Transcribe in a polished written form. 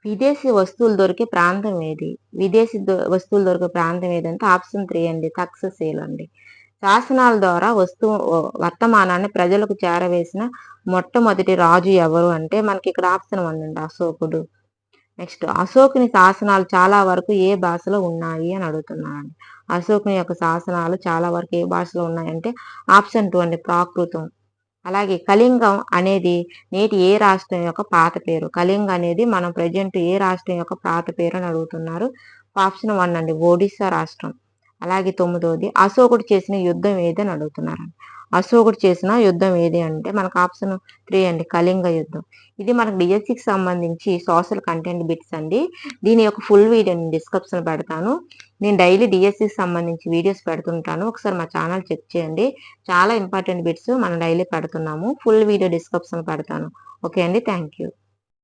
విదేశీ వస్తువులు దొరికే ప్రాంతం ఏది? విదేశీ వస్తువులు దొరికే ప్రాంతం ఏదంటే ఆప్షన్ 3 అండి. తక్షశిల అండి. శాసనాల ద్వారా వర్తమానాన్ని ప్రజలకు చేరవేసిన మొట్టమొదటి రాజు ఎవరు అంటే మనకిక్కడ ఆప్షన్ 1 అండి. అశోకుడు. నెక్స్ట్ అశోకుని శాసనాలు చాలా వరకు ఏ భాషలో ఉన్నాయి అని అడుగుతున్నానండి. అశోకుని యొక్క శాసనాలు చాలా వరకు ఏ భాషలో ఉన్నాయంటే ఆప్షన్ 2 అండి. ప్రాకృతం. అలాగే కళింగం అనేది నేటి ఏ రాష్ట్రం యొక్క పాత పేరు? కళింగ అనేది మనం ప్రెజెంట్ ఏ రాష్ట్రం యొక్క పాత పేరు అని అడుగుతున్నారు. ఆప్షన్ 1 అండి. ఒడిస్సా రాష్ట్రం. అలాగే 9వది అశోకుడు చేసిన యుద్ధం ఏది అని అడుగుతున్నారండి. అశోకుడు చేసిన యుద్ధం ఏది అంటే మనకు ఆప్షన్ 3 అండి. కళింగ యుద్ధం. ఇది మనకు డిఎస్సికి సంబంధించి సోషల్ కంటెంట్ బిట్స్ అండి. దీని యొక్క ఫుల్ వీడియో నేను డిస్క్రిప్షన్ పెడతాను. నేను డైలీ డిఎస్సికి సంబంధించి వీడియోస్ పెడుతుంటాను. ఒకసారి మా ఛానల్ చెక్ చేయండి. చాలా ఇంపార్టెంట్ బిట్స్ మనం డైలీ పెడుతున్నాము. ఫుల్ వీడియో డిస్క్రిప్షన్ పెడతాను. ఓకే అండి. Thank you.